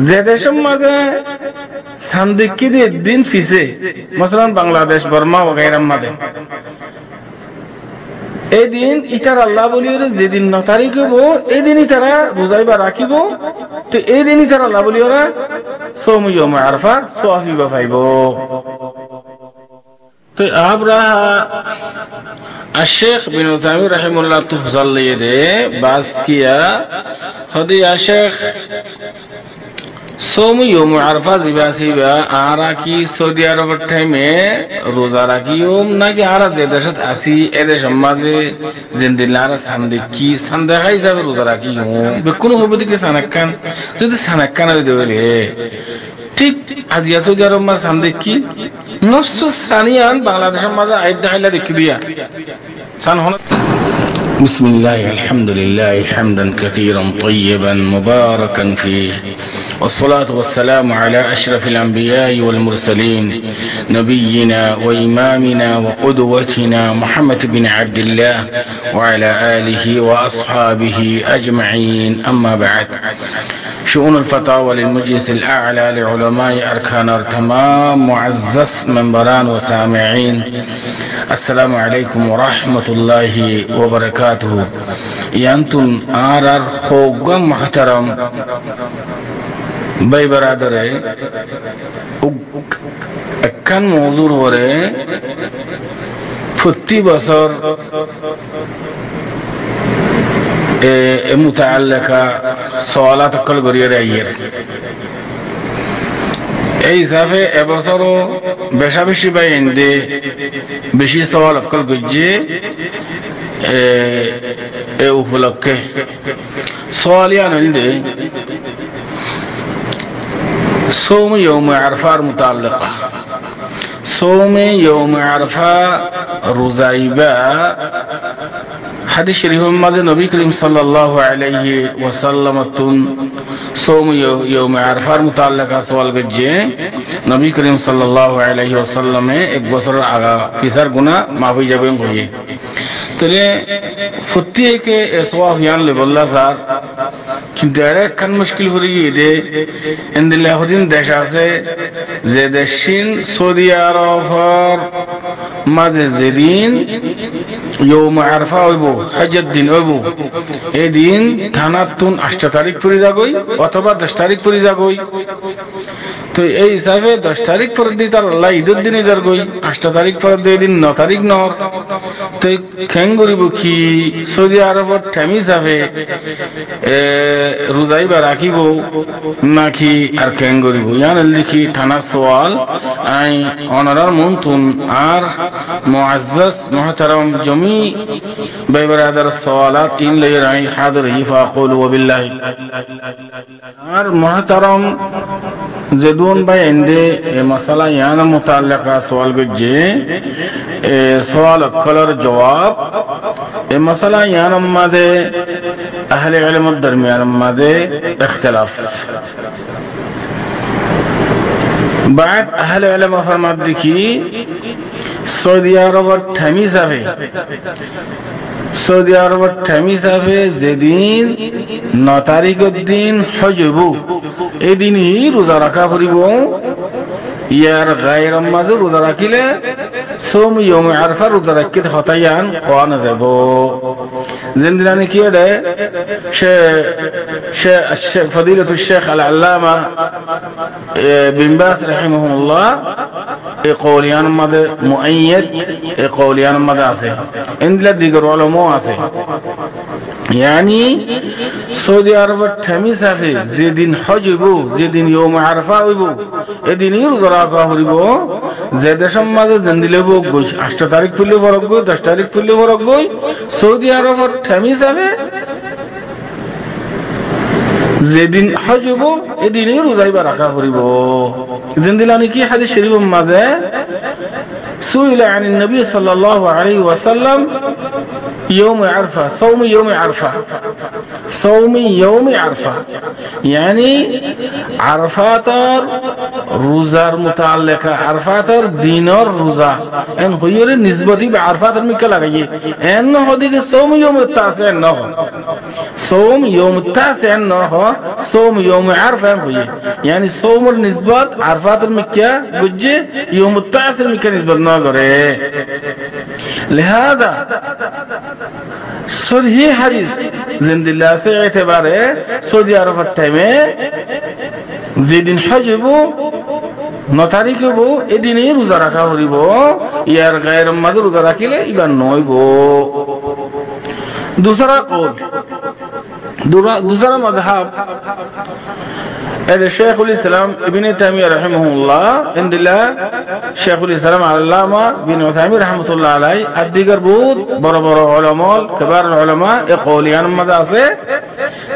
যে দেশের মাঝে সান্দিকি দিন ফিসে মসলান বাংলাদেশ বর্মা ওগাইরাম মাঝে এই দিন ইটার আল্লাহ বলির যেদিন 9 তারিখ হইব এই দিনই তারা রোজাইবা রাখিব। তো এই দিনই তারা আল্লাহ বলি ওরা সৌম ইয়ৌম আরফা সোয়াফিবা পাইব। তো আমরা الشيخ بن عثيمين رحمه الله تفضل لي باز किया हदी शेख सोम योम अरफा जिबासीबा आरा की सऊदी अरब में रोजा राखियोम ना कि आरा जे दशत आसी एदे समाजे जिंदिलारा संदिकी संदेहा हिसाब रोजा राखियोम बेकुन होबदी के सनक्कान যদি सनक्कान দেবে ঠিক আজিয়া সऊदी अरब मा संदिकी নষ্ট সানিয়ান বাংলাদেশের মাঝে আইডা হাইলা দেখি দিয়া সান হন بسم الله الحمد لله حمدا كثيرا طيبا مباركا فيه والصلاة والسلام على أشرف الأنبياء والمرسلين نبينا وإمامنا وقدوتنا محمد بن عبد الله وعلى آله وأصحابه أجمعين. أما بعد شؤون الفتاوى للمجلس الأعلى لعلماء أركان التمام معزز منبران وسامعين السلام عليكم ورحمة الله وبركاته. يانتون آرار خوغا محترم باي برادر كان موضوع وره فتي بصر متعلقة سوالات كل غرير أيير এই হিসাবে এবছরও বেশা বেশি বাইন্দে বেশি সওয়াল কল গজ্জে এ উপলক্ষে সওয়ালিয়া নন্দে सोम यौम अरफा मुताल्लिक़ा सोम यौम अरफा रोज़ाइबा हदीस शरीफ में नबी करीम सल्लल्लाहु अलैहि वसल्लम तुन सोम यौम अरफा मुताल्लिक़ा सवाल गज्जे नबी करीम सल्लल्लाहु अलैहि वसल्लम में एक बसर आगा फिसर गुना माफी जाबे होये तले फुत्ती के सवाफ यान लेबल्ला सार डायरेक्ट कान मुश्किल हो रही है इंदिल्ला हुदिन देश आसे जे देशिन सऊदी अरब माजे जेदिन यौम अरफा হইবো হজের দিন হইবো এই দিন থানাতুন 8 তারিখ পরে যাগই অথবা 10 তারিখ পরে যাগই। তো এই হিসাবে 10 তারিখ পরে দি তার আল্লাহ ঈদের দিনে যাগই 8 তারিখ পরে দি দিন 9 তারিখ নর তো কেন করিব কি সৌদি আরবত টাইম হিসাবে রোজাইবা রাখিব নাকি আর কেন করিব ইয়ান লিখি থানা সওয়াল আই অনারার মন্তুন আর মুআজ্জাজ মুহতারাম জমি भाई बरादर सवालात तीन ले रही हाजिर ही फाकुल वबिल्लाहि और मोहतरम जदून भाई इंदे मसला याना मुताल्लिका सवाल गज्जे सवाल कलर जवाब ए मसला याना मादे अहले इल्म दरमियान मादे इख्तिलाफ बाद अहले इल्म फरमात दिखी सऊदी अरब ठामी जावे सऊदी अरब ठामी जावे जेदिन 9 तारिखर दिन हज हबो এই দিনই রোজা রাখা করিব ইয়ার গায়র মাঝে রোজা রাখিলে সোম ইয়ৌম আরফা রোজা রাখতে হতায়ান খাওয়া না যাব জিন্দিরানি কি রে সে ফদিলাতুল শেখ আল আল্লামা বিন বাস রাহিমাহুল্লাহ এই কওলিয়ান মাঝে মুআইয়াদ এই কওলিয়ান মাঝে আছে ইনলা দিগর উলামা আছে यानी सऊदी अरब ठामी साफे जेदिन हज हइबो जेदिन यौम आरफा हइबो एदिनই রোজা রাখা হইব যে দেশের মাঝে জেন্দিলেবো 8 তারিখ ফুলে ফরক গই 10 তারিখ ফুলে ফরক গই সৌদি আরব ঠামি সাফে যেদিন হজ হইব এদিনই রোজাইবা রাখা হইব জেন্দিলানি কি হাদিস শরীফের মাঝে সুইলা عن النبي صلى الله عليه وسلم يوم عرفة صوم يوم عرفة صوم يوم عرفة يعني عرفات রোজার মুতাআল্লিকা আরফাতের দিনের রোজা এন হইরে নিসবতি বে আরফাতের মিকে লাগাইয়ে এন হদিকে সওম ইয়ুম তাসিন ন সওম ইয়ুম তাসিন ন সওম ইয়ুম আরফা হইয়ে यानी সওমের নিসবত আরফাতের মিকে বুঝে ইয়ুম তাসির মিকে নিসবত ন করে লিহাদা সহি হাদিস জিন্দিল্লাহ সে এতবারে সৌদি আরবের টাইমে যেদিন হজব 9 তারিখ হবো এদিনই রোজা রাখা হইব ইয়ার গায়ের মাঝে রোজা রাখিলে ইবার নইব दूसरा कौल दूसरा मजहब शेखुल इस्लाम इब्न तैमिया रहमहुल्लाह इंदिल्ला शेखुल इस्लाम अल्लामा बिन उथैमीन रहमतुल्लाह अलैहि अदिगर बहुत बड़ बड़ उलमा किबार उलमा ए कौलियान मजा আছে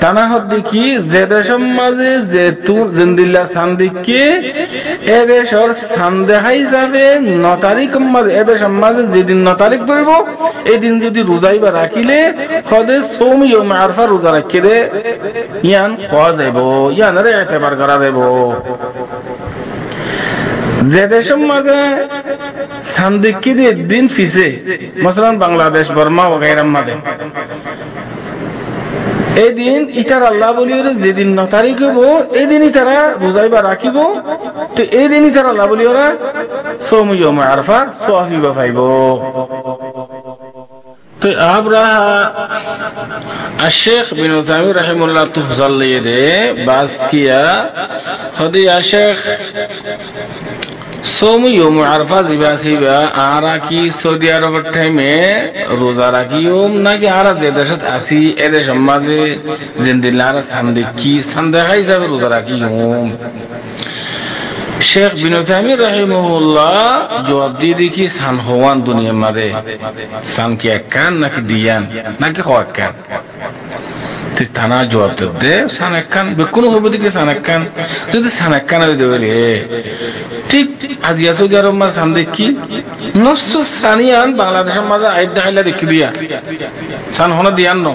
তানা হদ্দিকি যে দেশের মাঝে যেতু জিন্দিল্লাহ সান্দিককে এ দেশের সান্দেহাই যাবে 9 তারিখ মাঝে এ দেশের মাঝে যেদিন 9 তারিখ ধরিব এই দিন যদি রোজাইবা রাখিলে খদে সওম ইয়ুম আরফা রোজা রাখিলে ইয়ান খাওয়া যাইব ইয়ানরে এতেবার করা যাইব যে দেশের মাঝে সান্দিককে দিন ফিসে মাসালান বাংলাদেশ বর্মা ওগাইরাম মাঝে এই দিন ইতার আল্লাহ বলির যেদিন 9 তারিখ হবো এই দিনই তারা রোজাইবা রাখিব তো এই দিনই তারা আল্লাহ বলিরা সওম ইয়ুম আরফা সোয়াফিবা পাইব তো আমরা الشيخ بن عثيمين رحمه الله تفضل ليه বাস কিয়া হদি الشيخ সওম ইয়ুম আরফা জিবাসিবা আরা কি সৌদি আরবের টাইমে রোজা রাখিওম নাকি আরা যে দেশত আসি এ দেশের মাঝে জিন্দিল্লাহর সান্দিক কি সান্দেহাই যাবে রোজা রাখিওম शेख बिन उथैमीन रहमहुल्लाह जवाब दी दी कि सान होवान दुनिया मादे सान की अक्कान ना कि दियान ना कि खो अक्कान तो थाना जवाब दे सान अक्कान बेकुन हो बदी के सान अक्कान तो सान अक्कान हो देवले ठीक आज यासुदी आरब मा सान देखी नस्स सानियान बांग्लादेशर माझे आइदा हाइला देखि दिया सान होना दियान न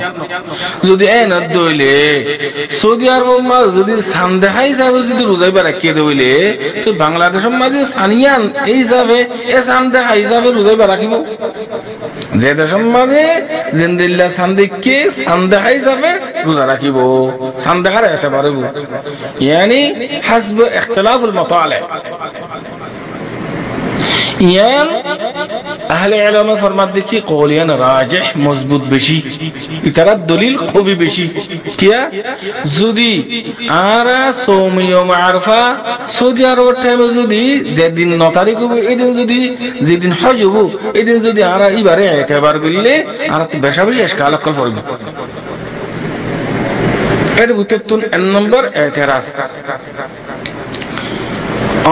যদি এন দইলে সৌদি আরব মা যদি সান্দেহাই যাবে যদি রোজাইবা রাখিয়ে দইলে তো বাংলাদেশের মাঝে সানিয়ান এই যাবে এ সান্দেহাই যাবে রোজাইবা রাখিব যে দেশের মাঝে জিন্দিল্লাহ সান্দিককে সান্দেহাই যাবে রোজা রাখিব সান্দেহার এতে পারব यानी حسب اختلاف المطالع ইয়ান আহলে ইলম ফরমাত দেখি কওলিয়ান রাজিহ মজবুত বেশি ইতারা দলিল খুবই বেশি কিয়া যদি আরা সওম ইয়ুম আরফা সৌদি আরবের টাইমে যদি যেদিন 9 তারিখ হবে এই দিন যদি যেদিন হজ হবে এই দিন যদি আরা ইবারে এতবার করলে আর বেশা বেশি ইশকাল কল পড়বে এর ভিতর এক নম্বর এতেরাজ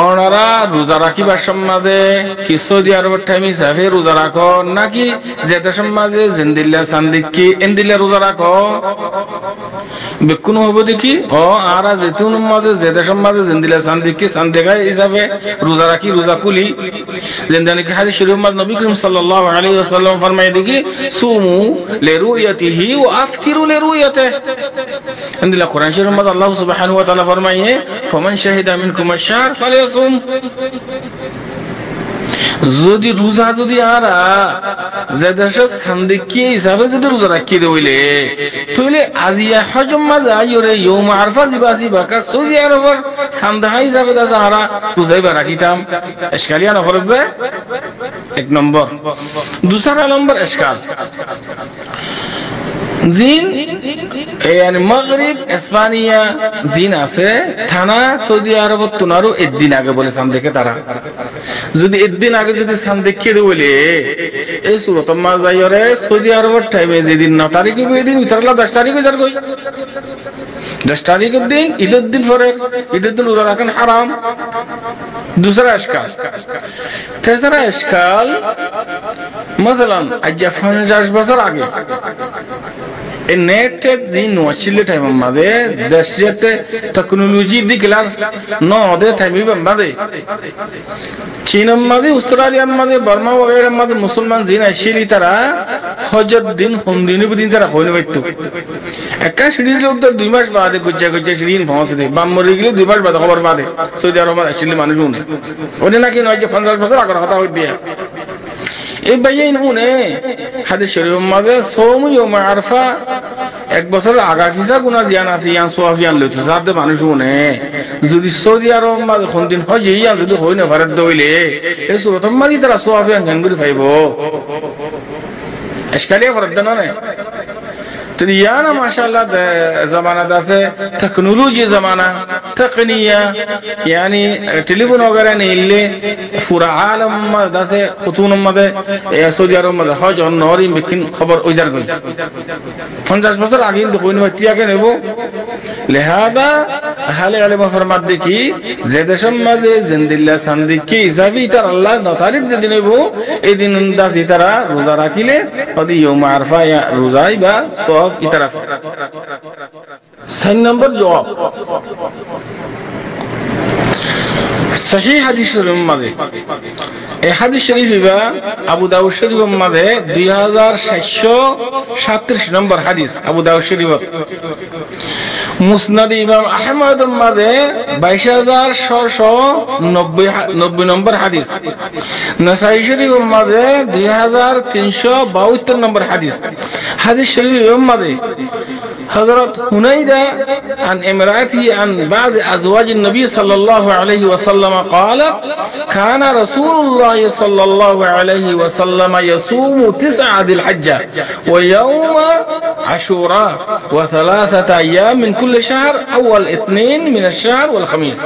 ওনারা রোজা রাখিবার সম্মাদে কি সৌদি আরবের টাইমে হিসাবে রোজা রাখো নাকি যে দেশের মাঝে জিন্দিল্লাহ সান্দিককে এন্দিল্লাহ রোজা রাখো বেকুন হবো দেখি ও আরা যেতুন মাঝে যে দেশের মাঝে জিন্দিল্লাহ সান্দিককে সান্দেগায় হিসাবে রোজা রাখি রোজা কুলি জিন্দানি কি হাদিস শরীফ মাঝে নবী করিম সাল্লাল্লাহু আলাইহি ওয়াসাল্লাম ফরমায় দেখি সুমু লিরুয়াতিহি ওয়া আফতিরু লিরুয়াতিহি এন্দিল্লাহ কোরআন শরীফ মাঝে আল্লাহ সুবহানাহু ওয়া তাআলা ফরমায় ফামান শাহিদা মিনকুম আশ-শাহর ফালিয়াসুম যদি রোজা যদি আরা যে দেশের সান্দিককে হিসাবে যদি রোজা রাখি দইলে তাহলে আজিয়া হজম মাঝে আইরে ইয়ুম আরফা জিবাসি বাকা সৌদি আরবের সান্দাহাই হিসাবে দাদা আরা রোজাইবা রাখিতাম ইশকালিয়া না ফরজ যায় এক নম্বর दूसरा নম্বর ইশকাল জিন यानी मगरिब इस्पानिया জিন আছে থানা সৌদি আরবত তুনারো একদিন আগে বলে সাম দেখে তারা যদি একদিন আগে যদি সাম দেখে বলে এই সুরত মা যাইরে সৌদি আরবর টাইমে যেদিন 9 তারিখ হবে এই দিন উতরলা 10 তারিখ যার কই 10 তারিখের দিন ঈদের দিন পরে ঈদের দিন রোজা রাখেন হারাম दूसरा इश्काल तीसरा इश्काल मसलन आज 50 বছর আগে এই নেট জি নছিল টাইম মাঝে দেশতে টেকনোলজি দিকলার ন ওদের টাইম মাঝে চীন মাঝে অস্ট্রেলিয়ার মাঝে বার্মা वगैरह মাঝে মুসলমান জিন আসিলি তারা হজত দিন দিনের দিন তারা হইন বাইতো একটা সিরিজের উত্তর 2 মাস বাদে গুজ্জা সিরিজ পৌঁছে দেয় বাম মরে গেলে 2 মাস বাদে খবর বাদে সৌদি আরব আসিলি মানুষ উনি ওনে নাকি নয় যে 50 বছর আগের কথা হই দিয়া এই বাইন উনি হাদিস শরীফ মাঝে সোম ইয়ম আরফা এক বছর আগা ফিসা গুনাহ জিয়ান আছে ইয়ান সোয়াফিয়ান লইতো সাথে মানুষ উনি যদি সৌদি আরব মাঝে কোন দিন হয় ইয়ান যদি হই না ভারত দইলে এই সুরত মাঝে তারা সোয়াফিয়ান গাঙ্গুরি পাইবো এসকালিয়া ফরদ না না तो याना माशाल्लाह जमाना दासे टेक्नोलॉजी जमाना तकनिया यानी टेलीफोन वगैरह ने इल्ले पूरा आलम में दासे खुतून में सऊदी अरब में हज और नौरी मिकिन खबर उजर गई 50 বছর আগে তো কোন বাচ্চা কে নেব লিহাদা হালে আলে ফরমাত দেখি যে দেশের মাঝে জিন্দিল্লাহ সান্দি কি হিসাবে তার আল্লাহ নতারিক যদি নেব এই দিন দাসি তারা রোজা রাখিলে ওদি ইয়ম আরফা ইয়া রোজাই বা সওয়াব ইতারা 6 নম্বর জবাব सही हदीस शरीफ मादे ए हदीस शरीफ बा अबू दाऊद शरीफ मादे 2737 नंबर हदीस अबू दाऊद शरीफ मुस्नद इमाम अहमद मादे 22790 नंबर हदीस नसाई शरीफ मादे 2372 नंबर हदीस हदीस शरीफ मादे हजरत हुनैदा عن امرأته عن بعض أزواج النبي صلى الله عليه وسلم قال كان رسول الله صلى الله عليه وسلم يصوم 9 ذي الحجة ويوم عاشوراء و3 أيام من كل شهر أول 2 من الشهر والخميس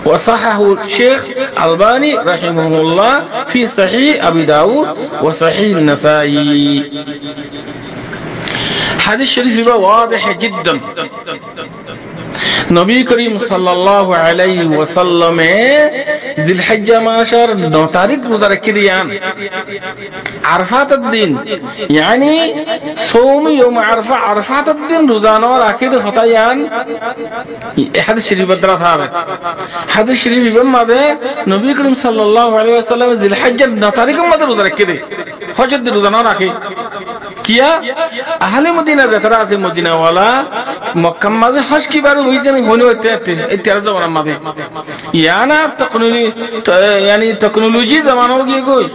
وصححه الشيخ الباني رحمه الله في صحيح أبي داود وصحيح النسائي حديث شريف واضح جدا নবী করিম সাল্লাল্লাহু আলাইহি ওয়াসাল্লামে জিলহিজ্জা মাসের 9 তারিখ রোজা রেখে দিয়ান আরফাতের দিন يعني صوم يوم عرفه عرفات الدين রোজা না রাখে হতায়ান হাদিস শরীফ দ্বারা ثابت হাদিস শরীফের মধ্যে নবী করিম সাল্লাল্লাহু আলাইহি ওয়াসাল্লাম জিলহিজ্জার 9 তারিখের মধ্যে রোজা রেখে দেয় হজের দিন রোজা না রাখে किया अहले मदीना जतरा से मदीना वाला मक्का में हज की बार हुई जने होने होते थे इत्यादि जमाना में याना टेक्नोलॉजी जमाना हो गई कोई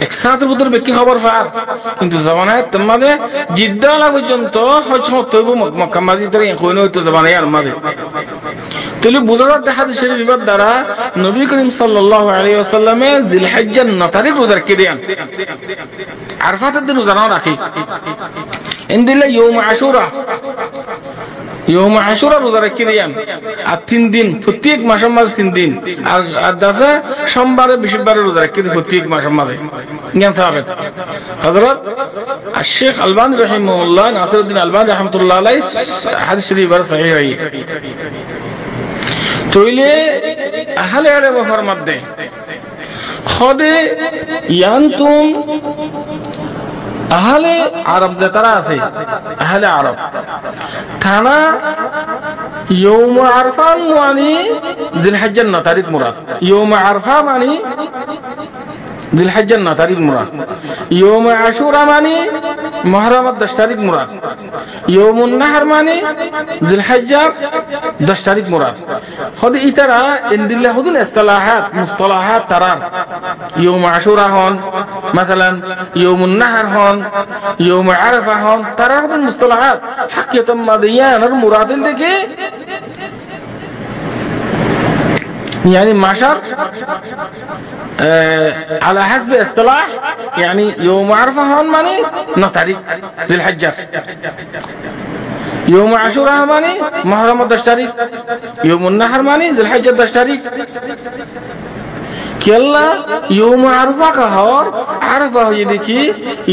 एक साथ उधर बेकी खबर फार किंतु जमाना है तमादे जिद्दा लागो जंतो हज होते वो मक्का में इधर होने होते जमाना यार मादे तले बुजुर्ग हादिस शरीफ द्वारा नबी करीम सल्लल्लाहु अलैहि वसल्लम जिलहिज्जा 9 तारीख रोजा रखे दिया عرفات الدين وزنا راكي ان دل يوم عاشوراء يوم عاشوراء روزা রেখে দিয়ান আর 3 দিন প্রত্যেক মাসের মাঝে 3 দিন আর দাসে সোমবারে বৃহস্পতিবারে রোজা রেখে প্রত্যেক মাসের মাঝে জ্ঞান সাহাবেত হযরত الشيخ الباني رحمه الله ناصر الدين الباني رحمه الله عليه حديث شريف صحيح है তোইলে আহলে আলে ফরমাত দে खुद यांतुम अहले अरब जतरा से अहले अरब थाना यौम अरफा मानी जिलहिज्जा 9 तारीख मुराद यौम अरफा मानी जिलहिज्जा 9 तारीख मुराद यौम आशूरा मानी मुहर्रम 10 तारीख मुराद यौम नहर मानी जिलहिज्जा 10 तारीख मुराद खुद इतरा इंदिल्ला खुद इस्तिलाहात मुस्तलाहात तरार यौम आशूरा हन مثلا يوم النحر हन يوم عرفه हन तरार खुद मुस्तलाहात हकीकत मदियान और मुराद देखे يعني معشر على حسب اصطلاح يعني يوم عرفه هون ماني 9 तारीख ذي الحجة يوم عاشوراء ماني محرم 10 तारीख يوم النحر ماني ذي الحجة 10 तारीख केला यौम अरफा का और अरफा ये देखिए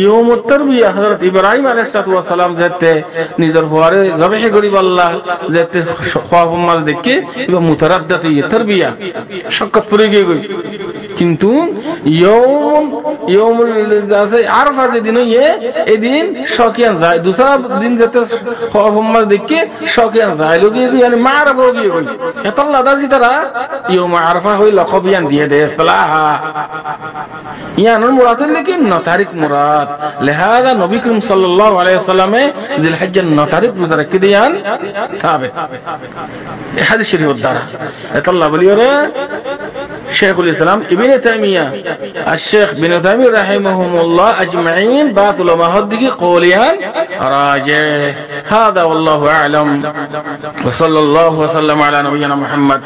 यौम तरबिया हजरत इब्राहिम अलैहिस्सलाम जते निजर हुआरे ज़बह गरीब अल्लाह जते ख्वाब मल देख के वो मुतरद्दत ये तरबिया शक्कत पूरी गई কিন্তু ইয়মুল আছে আরফা যেদিন এদিন শকিয়ান যায় দুসরা দিন যেতে খফম্মা দেখি শকিয়ান যায় লোক ইয়ানি মারফা গিয়ে কই এতল্লা দাজি তারা ইয়ম আরফা হই লখবিয়ান দিয়ে দেস তালাহা ইয়ানোর মুরাদ লেকিন 9 তারিখ মুরাদ লিহাযা নবী করিম সাল্লাল্লাহু আলাইহি ওয়াসাল্লামে জিলহিজ্জার 9 তারিখ রোজা রাখতে দিয়ান সাবিত এই হাদিস শরীফ দ্বারা এতল্লা বলিওরে शेखुल इस्लाम इब्न तैमिया الشيخ ابن تيمية رحمهم الله أجمعين بعض العلماء هذه قوليا راجع هذا والله أعلم وصلى الله وسلم على نبينا محمد